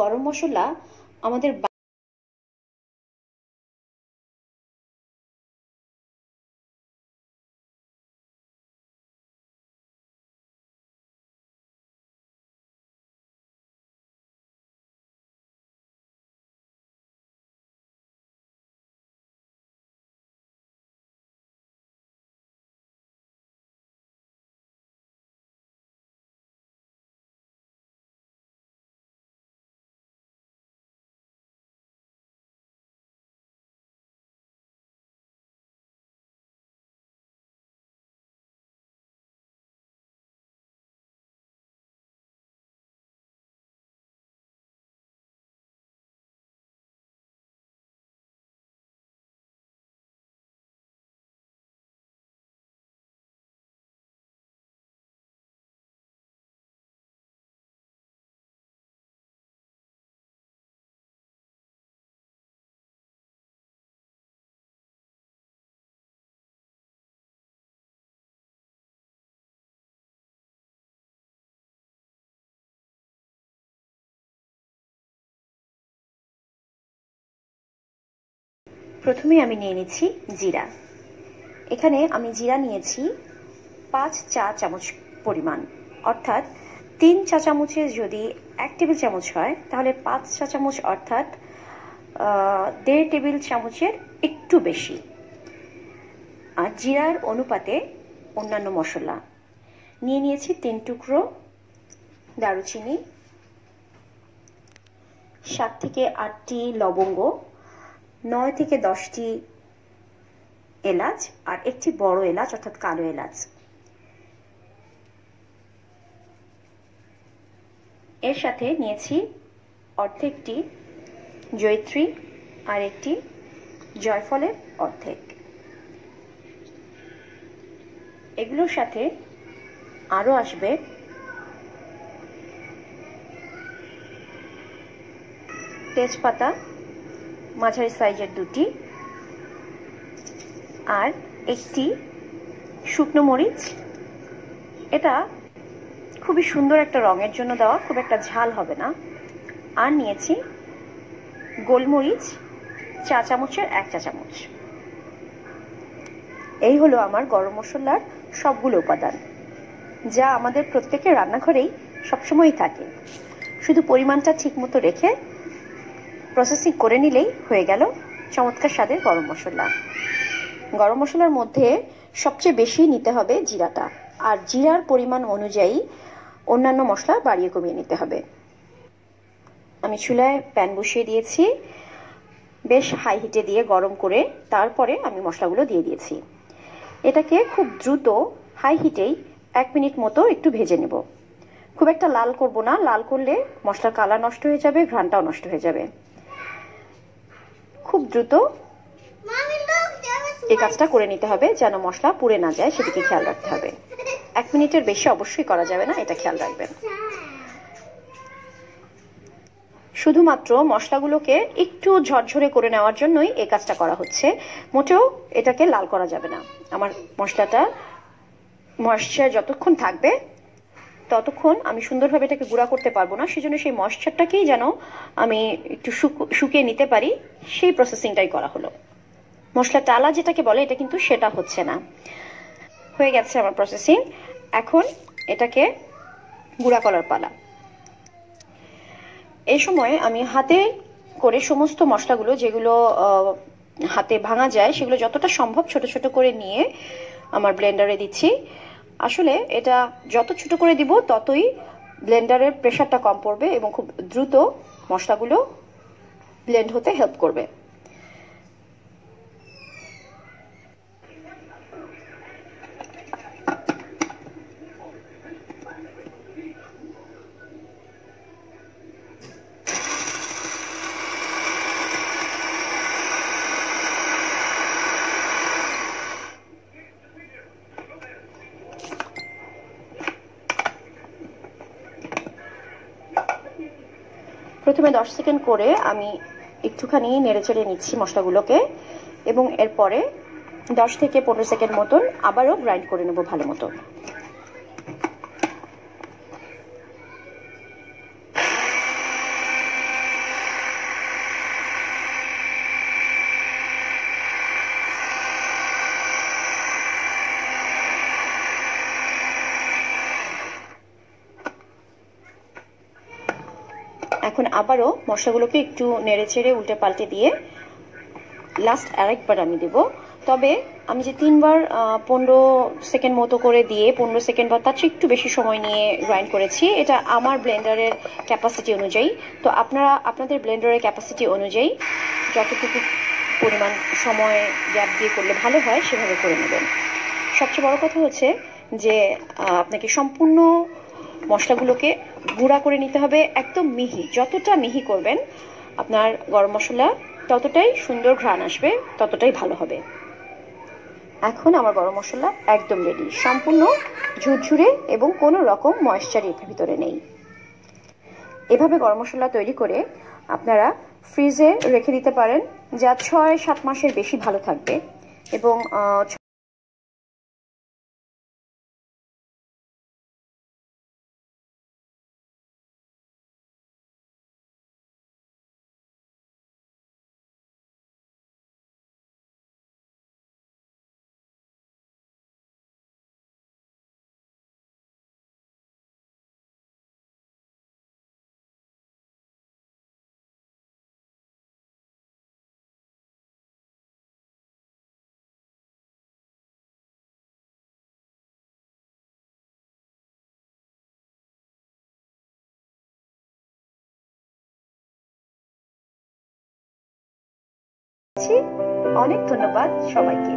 গরম মশলা আমাদের প্রথমে আমি নিয়ে নিচ্ছি জিরা। এখানে আমি জিরা নিয়েছি 5 চা চামচ পরিমাণ, অর্থাৎ 3 চা চামচের যদি 1 টেবিল চামচ হয় তাহলে 5 চা চামচ অর্থাৎ 1.5 টেবিল চামচের একটু বেশি। আর জিরার অনুপাতে অন্যান্য মশলা নিয়ে নিয়েছি 3 টুকরো দারুচিনি, 7 থেকে 8টি লবঙ্গ, 9 থেকে 10টি এলাচ আর একটি বড় এলাচ অর্থাৎ কালো এলাচ। এর সাথে নিয়েছি অর্ধেকটি জয়িত্রী আর একটি জয়ফলের অর্ধেক। এগুলোর সাথে আরো আসবে তেজপাতা মাঝারি সাইজের 2টি আর একটি শুকনো মরিচ। এটা খুবই সুন্দর একটা রঙের জন্য দেওয়া, খুব একটা ঝাল হবে না। আর নিয়েছি গোলমরিচ চা চামচের 1 চা চামচ। এই হলো আমার গরম মশলার সবগুলো উপাদান, যা আমাদের প্রত্যেকের রান্নাঘরেই সবসময়ই থাকে। শুধু পরিমাণটা ঠিক মতো রেখে প্রসেসিং করে নিলেই হয়ে গেল চমৎকার স্বাদের গরম মশলা। গরম মশলার মধ্যে সবচেয়ে বেশি নিতে হবে জিরাটা, আর জিরার পরিমাণ অনুযায়ী অন্যান্য মশলা বাড়িয়ে কমিয়ে নিতে হবে। আমি চুলায় প্যান বসিয়ে দিয়েছি, বেশ হাই হিটে দিয়ে গরম করে তারপরে আমি মশলাগুলো দিয়ে দিয়েছি। এটাকে খুব দ্রুত হাই হিটেই 1 মিনিট মতো একটু ভেজে নেব। খুব একটা লাল করব না, লাল করলে মশলার কালার নষ্ট হয়ে যাবে, ঘ্রাণটাও নষ্ট হয়ে যাবে। খুব দ্রুত এই কাজটা করে নিতে হবে যেন মশলা পুড়ে না যায়, সেদিকে খেয়াল রাখতে হবে। 1 মিনিটের বেশি অবশ্যই করা যাবে না, এটা খেয়াল রাখবেন। শুধুমাত্র মশলাগুলোকে একটু ঝরঝরে করে নেওয়ার জন্যই এই কাজটা করা হচ্ছে, মোটেও এটাকে লাল করা যাবে না। আমার মশলাটা ময়েশ্চার যতক্ষণ থাকবে ততক্ষণ আমি সুন্দরভাবে এটাকে গুঁড়া করতে পারবো না, সেজন্য সেই ময়েশ্চারটাকেই যেন আমি একটু শুকিয়ে নিতে পারি, সেই প্রসেসিংটাই করা হলো। মশলা টালা যেটাকে বলে এটা কিন্তু সেটা হচ্ছে না। হয়ে গেছে আমার প্রসেসিং, এখন এটাকে গুঁড়া করার পালা। এই সময় আমি হাতে করে সমস্ত মশলাগুলো যেগুলো হাতে ভাঙা যায় সেগুলো যতটা সম্ভব ছোট ছোট করে নিয়ে আমার ব্লেন্ডারে দিচ্ছি। আসলে এটা যত ছোট করে দিব ততই ব্লেন্ডারের প্রেসারটা কম পড়বে এবং খুব দ্রুত মশলাগুলো ব্লেন্ড হতে হেল্প করবে। প্রথমে 10 সেকেন্ড করে আমি একটুখানি নেড়েচেড়ে নিচ্ছি মশলাগুলোকে এবং এরপরে 10 থেকে 15 সেকেন্ড মতন আবারও গ্রাইন্ড করে নেব ভালো মতো। এখন আবারও মশলাগুলোকে একটু নেড়ে চেড়ে উল্টে পাল্টে দিয়ে লাস্ট আরেকবার আমি দেব। তবে আমি যে 3বার 15 সেকেন্ড মতো করে দিয়ে 15 সেকেন্ড বা তার চেয়ে একটু বেশি সময় নিয়ে গ্রাইন্ড করেছি, এটা আমার ব্লেন্ডারের ক্যাপাসিটি অনুযায়ী। তো আপনারা আপনাদের ব্লেন্ডারের ক্যাপাসিটি অনুযায়ী যতটুকু পরিমাণ সময় গ্যাপ দিয়ে করলে ভালো হয় সেভাবে করে নেবেন। সবচেয়ে বড় কথা হচ্ছে যে আপনাকে সম্পূর্ণ মশলাগুলোকে গুঁড়া করে নিতে হবে, একদম মিহি। যতটা মিহি করবেন আপনার গরম মশলা ততটাই সুন্দর ঘ্রাণ আসবে, ততটাই ভালো হবে। এখন আমার গরম মশলা একদম রেডি, সম্পূর্ণ ঝুরঝুরে এবং কোনো রকম ময়েশ্চার এর ভিতরে নেই। এভাবে গরম মশলা তৈরি করে আপনারা ফ্রিজে রেখে দিতে পারেন, যা 6-7 মাসের বেশি ভালো থাকবে। এবং অনেক ধন্যবাদ সবাইকে।